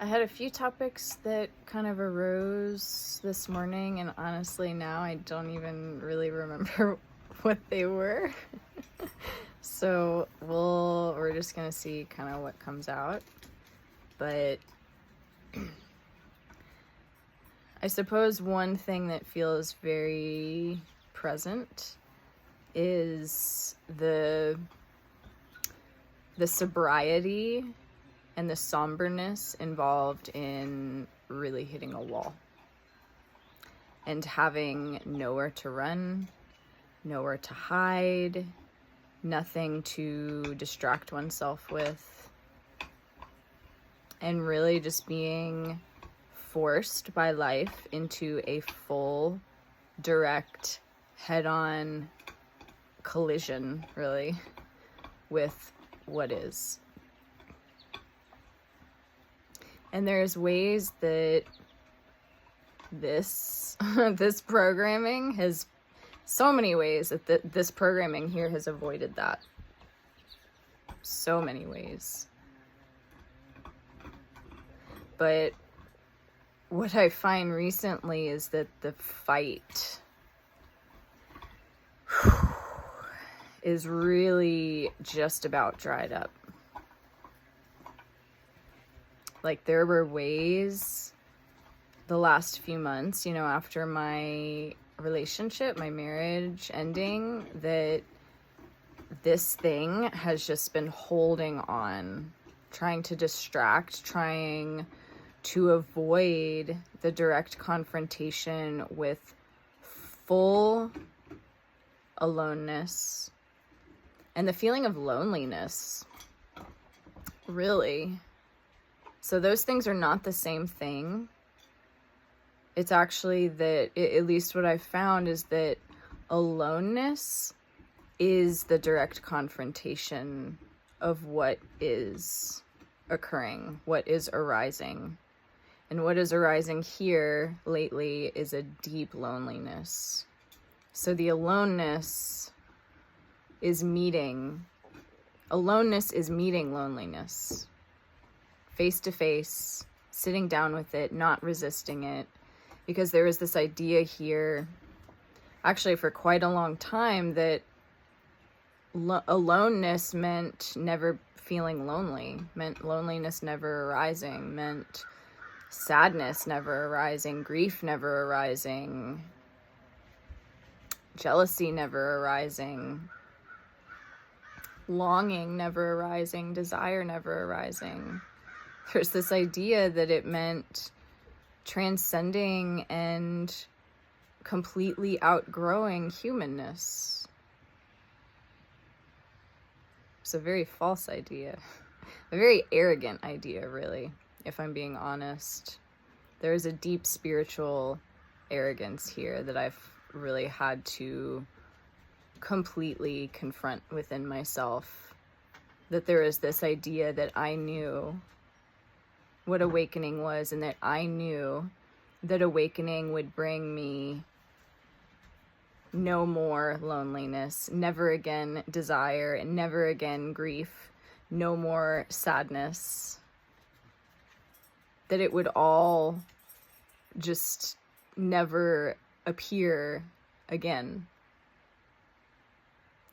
I had a few topics that kind of arose this morning, and honestly now I don't even really remember what they were. So we're just gonna see kind of what comes out. But I suppose one thing that feels very present is the sobriety and the somberness involved in really hitting a wall and having nowhere to run, nowhere to hide, nothing to distract oneself with, and really just being forced by life into a full, direct, head-on collision, really, with what is. And there's ways that this programming has, so many ways that this programming here has avoided that. So many ways. But what I find recently is that the fight is really just about dried up. Like, there were ways the last few months, after my relationship, my marriage ending, that this thing has just been holding on, trying to distract, trying to avoid the direct confrontation with full aloneness and the feeling of loneliness, really. So those things are not the same thing. It's actually that, at least what I've found, is that aloneness is the direct confrontation of what is occurring, what is arising. And what is arising here lately is a deep loneliness. So the aloneness is meeting loneliness. Face to face, sitting down with it, not resisting it. Because there was this idea here, actually for quite a long time, that aloneness meant never feeling lonely, meant loneliness never arising, meant sadness never arising, grief never arising, jealousy never arising, longing never arising, desire never arising. There's this idea that it meant transcending and completely outgrowing humanness. It's a very false idea, a very arrogant idea, really, if I'm being honest. There is a deep spiritual arrogance here that I've really had to completely confront within myself, that there is this idea that I knew what awakening was, and that I knew that awakening would bring me no more loneliness, never again desire, and never again grief, no more sadness, that it would all just never appear again.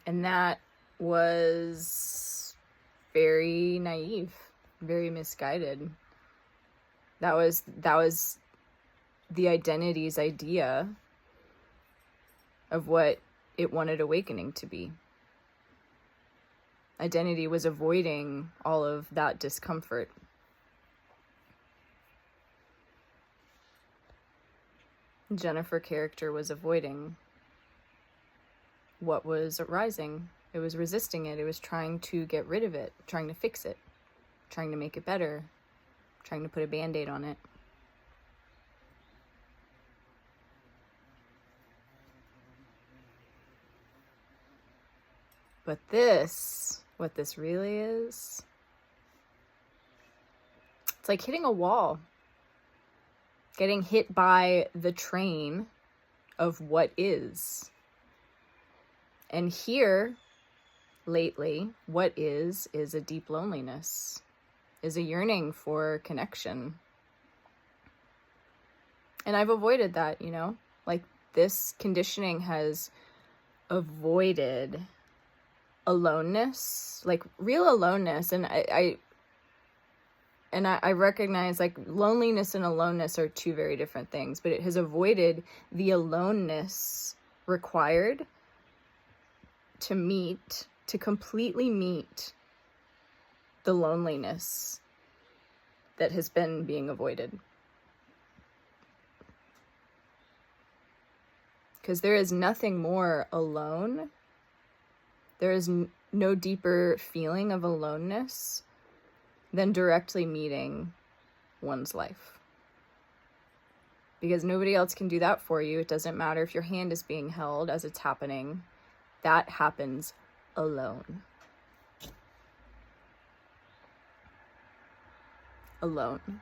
And that was very naive, very misguided. That was the identity's idea of what it wanted awakening to be. Identity was avoiding all of that discomfort. Jennifer character was avoiding what was arising. It was resisting it. It was trying to get rid of it, trying to fix it, trying to make it better, trying to put a Band-Aid on it. But what this really is, it's like hitting a wall, getting hit by the train of what is. And here, lately, what is a deep loneliness. is a yearning for connection. And I've avoided that, you know? Like, this conditioning has avoided aloneness, like real aloneness. And I recognize, like, loneliness and aloneness are two very different things, but it has avoided the aloneness required to completely meet the loneliness that has been being avoided. Because there is nothing more alone. There is no deeper feeling of aloneness than directly meeting one's life. Because nobody else can do that for you. It doesn't matter if your hand is being held as it's happening. That happens alone. Alone.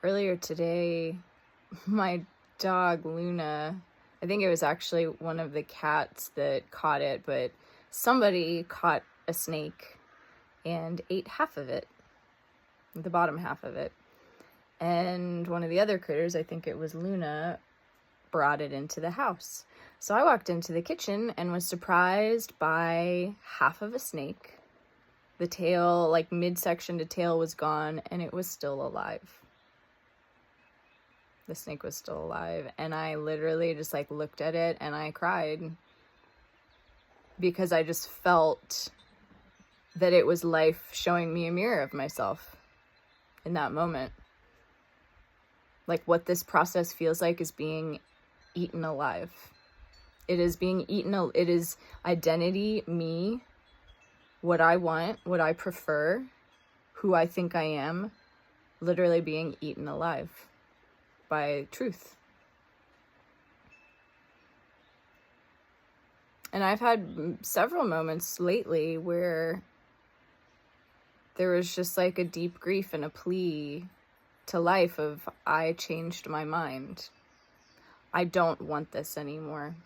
Earlier today, my dog Luna, I think it was actually one of the cats that caught it, but somebody caught a snake and ate half of it, the bottom half of it. And one of the other critters, I think it was Luna, brought it into the house. So I walked into the kitchen and was surprised by half of a snake. The tail, like midsection to tail, was gone, and it was still alive. The snake was still alive, and I literally just like looked at it and I cried, because I just felt that it was life showing me a mirror of myself in that moment. Like, what this process feels like is being eaten alive. It is being eaten. It is identity, me, what I want, what I prefer, who I think I am, literally being eaten alive by truth. And I've had several moments lately where there was just like a deep grief and a plea to life of, I changed my mind. I don't want this anymore.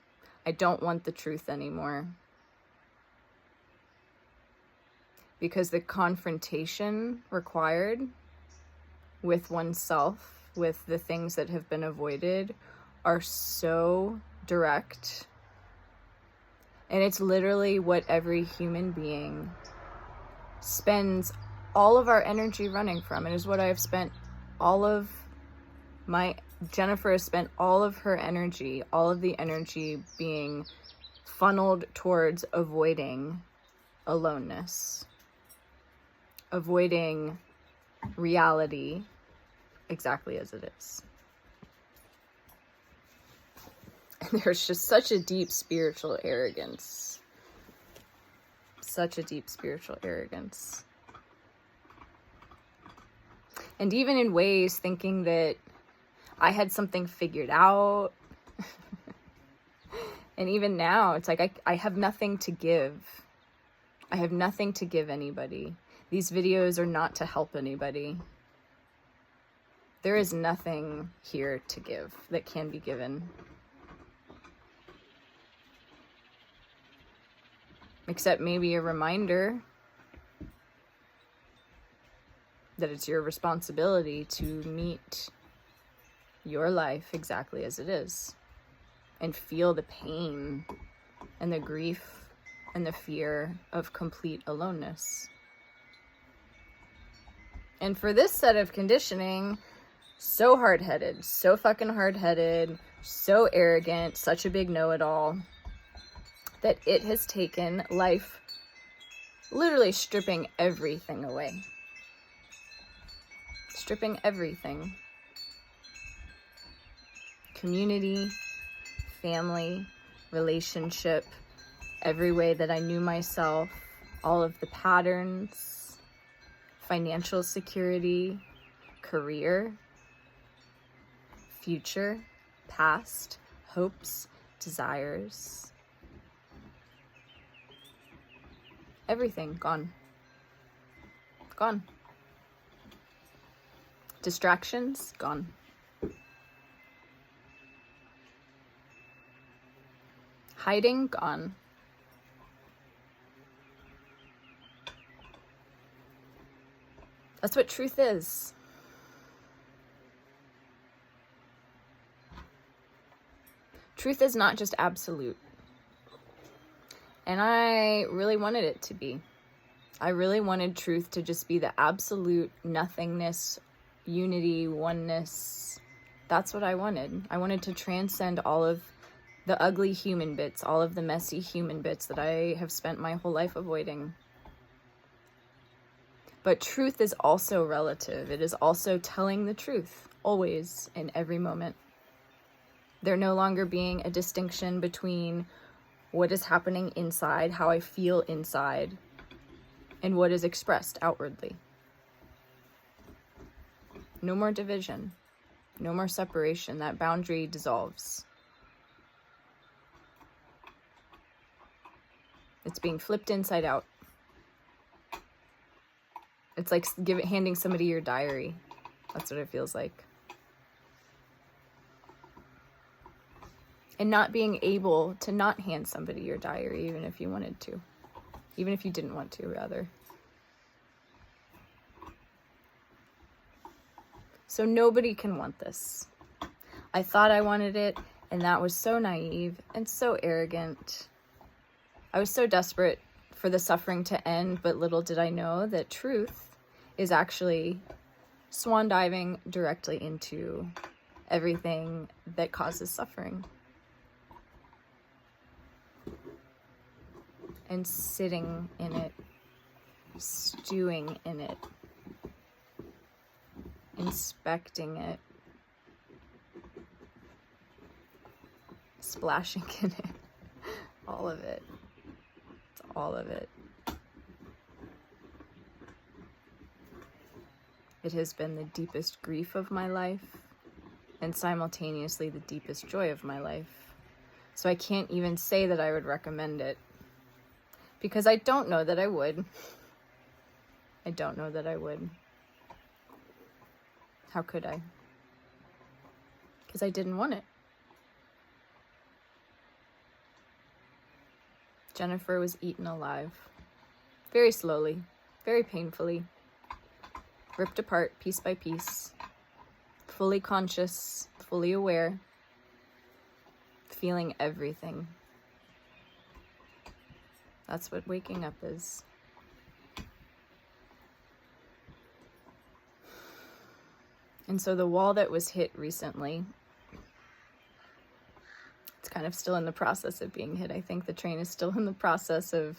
I don't want the truth anymore. Because the confrontation required with oneself, with the things that have been avoided, are so direct. And it's literally what every human being spends all of our energy running from. It is what I've spent Jennifer has spent all of her energy, all of the energy being funneled towards avoiding aloneness, avoiding reality exactly as it is. And there's just such a deep spiritual arrogance. Such a deep spiritual arrogance. And even in ways thinking that I had something figured out. And even now, it's like I have nothing to give. I have nothing to give anybody. These videos are not to help anybody. There is nothing here to give that can be given. Except maybe a reminder that it's your responsibility to meet your life exactly as it is, and feel the pain and the grief and the fear of complete aloneness. And for this set of conditioning, so hard-headed, so fucking hard-headed, so arrogant, such a big know-it-all, that it has taken life literally stripping everything away. Stripping everything. Community, family, relationship, every way that I knew myself, all of the patterns, financial security, career, future, past, hopes, desires. Everything gone. Gone. Distractions gone. Hiding, gone. That's what truth is. Truth is not just absolute. And I really wanted it to be. I really wanted truth to just be the absolute nothingness, unity, oneness. That's what I wanted. I wanted to transcend all of the ugly human bits, all of the messy human bits that I have spent my whole life avoiding. But truth is also relative. It is also telling the truth, always, in every moment. There no longer being a distinction between what is happening inside, how I feel inside, and what is expressed outwardly. No more division, no more separation. That boundary dissolves. It's being flipped inside out. It's like handing somebody your diary. That's what it feels like. And not being able to not hand somebody your diary, even if you wanted to. Even if you didn't want to, rather. So nobody can want this. I thought I wanted it, and that was so naive and so arrogant. I was so desperate for the suffering to end, but little did I know that truth is actually swan diving directly into everything that causes suffering. And sitting in it, stewing in it, inspecting it, splashing in it, all of it. It's all of it. It has been the deepest grief of my life and simultaneously the deepest joy of my life. So I can't even say that I would recommend it because I don't know that I would. I don't know that I would. How could I? Because I didn't want it. Jennifer was eaten alive. Very slowly, very painfully. Ripped apart piece by piece. Fully conscious, fully aware. Feeling everything. That's what waking up is. And so the wall that was hit recently, it's kind of still in the process of being hit. I think the train is still in the process of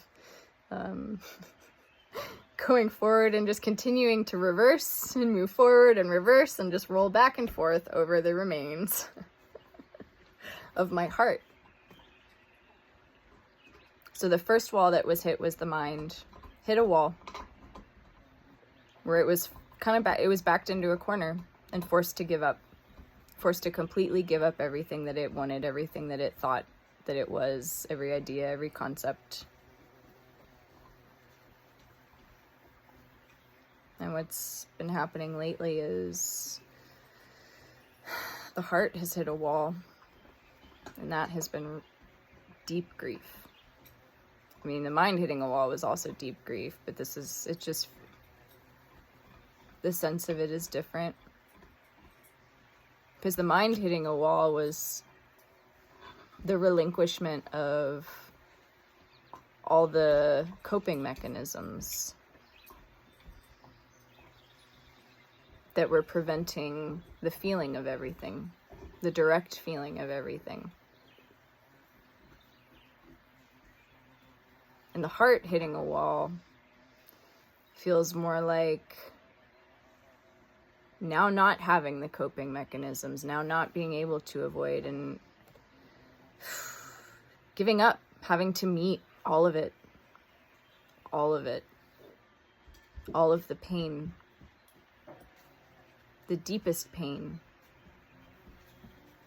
going forward and just continuing to reverse and move forward and reverse and just roll back and forth over the remains of my heart. So the first wall that was hit was the mind. Hit a wall where it was it was backed into a corner and forced to give up. Forced to completely give up everything that it wanted, everything that it thought that it was, every idea, every concept. And what's been happening lately is the heart has hit a wall, and that has been deep grief. I mean, the mind hitting a wall was also deep grief, but it's just, the sense of it is different. Because the mind hitting a wall was the relinquishment of all the coping mechanisms that were preventing the feeling of everything, the direct feeling of everything. And the heart hitting a wall feels more like now not having the coping mechanisms, now not being able to avoid, and giving up, having to meet all of it, all of it, all of the pain, the deepest pain,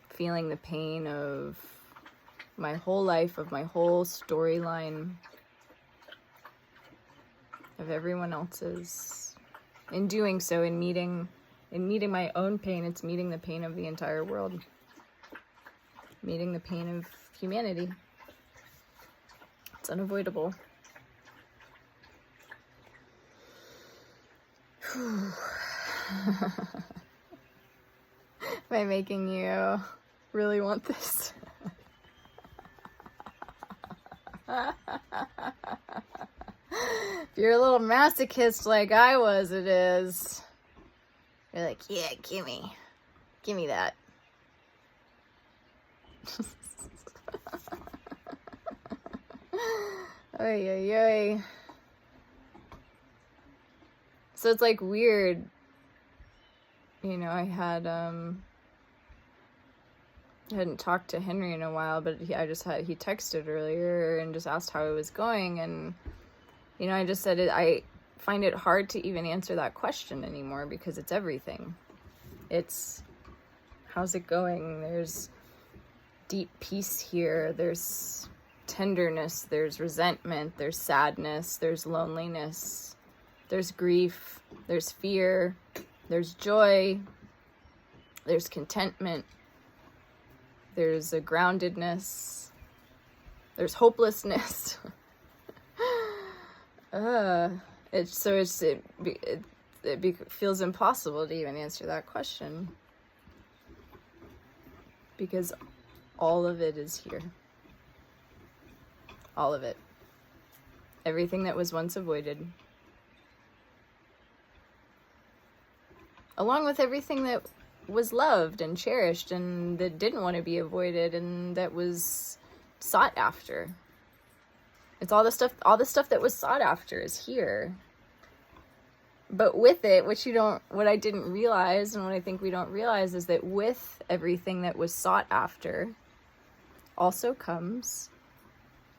feeling the pain of my whole life, of my whole storyline, of everyone else's. In doing so, in meeting my own pain, it's meeting the pain of the entire world. Meeting the pain of humanity. It's unavoidable. Am I making you really want this? If you're a little masochist like I was, it is. You're like, yeah, gimme that. Oy, oy, oy. So it's like weird. You know, I hadn't talked to Henry in a while, but he texted earlier and just asked how it was going, and you know, I just said I find it hard to even answer that question anymore because it's everything. It's, how's it going? There's deep peace here. There's tenderness. There's resentment. There's sadness. There's loneliness. There's grief. There's fear. There's joy. There's contentment. There's a groundedness. There's hopelessness. It feels impossible to even answer that question because all of it is here. All of it. Everything that was once avoided. Along with everything that was loved and cherished and that didn't want to be avoided and that was sought after. It's all the stuff that was sought after is here. But with it, what I didn't realize and what I think we don't realize is that with everything that was sought after also comes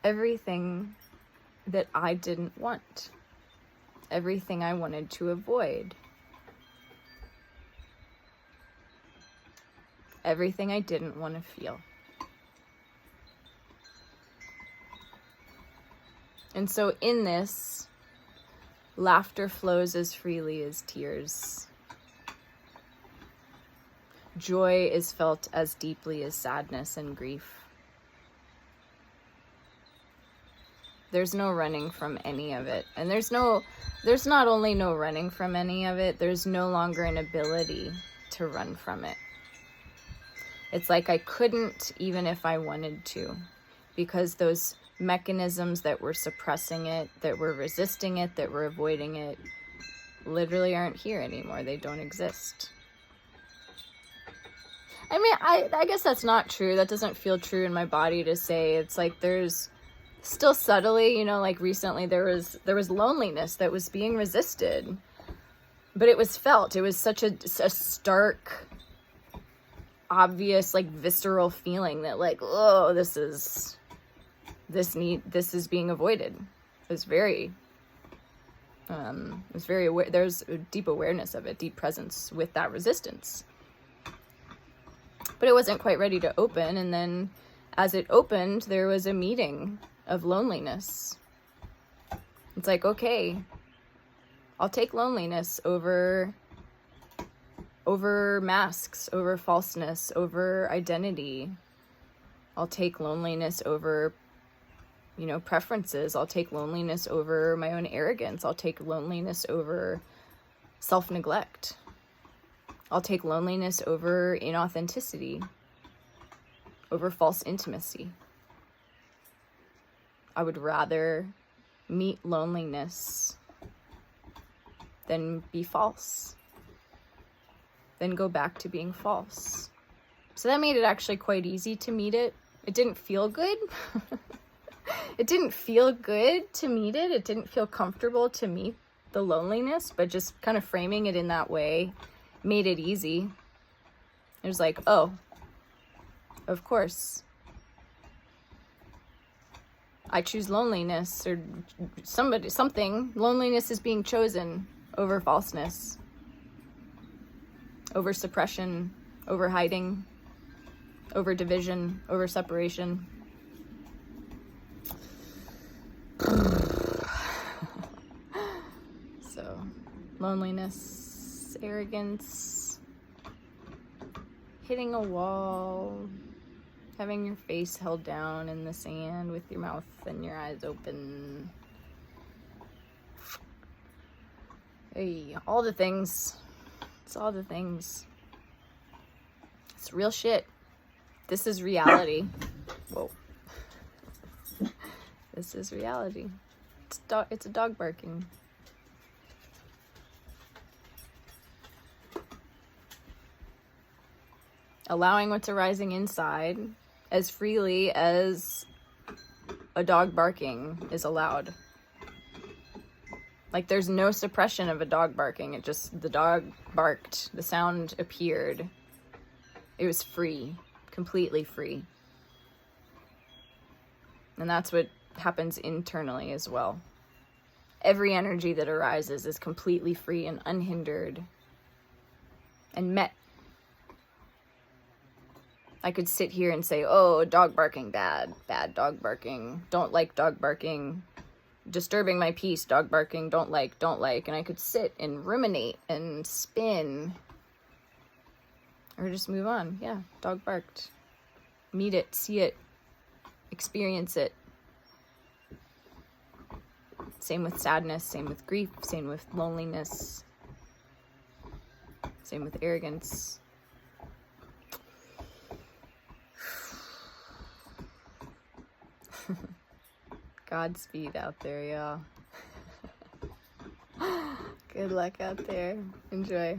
everything that I didn't want. Everything I wanted to avoid. Everything I didn't want to feel. And so in this, laughter flows as freely as tears. Joy is felt as deeply as sadness and grief. There's no running from any of it. And there's not only no running from any of it, there's no longer an ability to run from it. It's like I couldn't even if I wanted to, because those mechanisms that were suppressing it, that were resisting it, that were avoiding it, literally aren't here anymore. They don't exist. I mean, I guess that's not true. That doesn't feel true in my body to say. It's like there's still subtly, you know, like recently there was loneliness that was being resisted, but it was felt. It was such a stark, obvious, like visceral feeling that like, oh, this is being avoided. It was very aware. There's a deep awareness of it, deep presence with that resistance. But it wasn't quite ready to open, and then as it opened, there was a meeting of loneliness. It's like, okay, I'll take loneliness over masks, over falseness, over identity. I'll take loneliness over, you know, preferences. I'll take loneliness over my own arrogance. I'll take loneliness over self-neglect. I'll take loneliness over inauthenticity, over false intimacy. I would rather meet loneliness than be false, than go back to being false. So that made it actually quite easy to meet it. It didn't feel good. It didn't feel good to meet it. It didn't feel comfortable to meet the loneliness, but just kind of framing it in that way made it easy. It was like, oh, of course. I choose loneliness, or something. Loneliness is being chosen over falseness, over suppression, over hiding, over division, over separation. So, loneliness, arrogance, hitting a wall, having your face held down in the sand with your mouth and your eyes open. Hey, all the things. It's all the things. It's real shit. This is reality. Whoa. This is reality. It's a dog barking. Allowing what's arising inside as freely as a dog barking is allowed. Like, there's no suppression of a dog barking. It just, the dog barked, the sound appeared. It was free, completely free. And that's what happens internally as well. Every energy that arises is completely free and unhindered and met. I could sit here and say, oh, dog barking, bad dog barking, don't like dog barking, disturbing my peace, dog barking, don't like, and I could sit and ruminate and spin, or just move on. Yeah, dog barked. Meet it, see it, experience it. Same with sadness, same with grief, same with loneliness, same with arrogance. Godspeed out there, y'all. Good luck out there. Enjoy.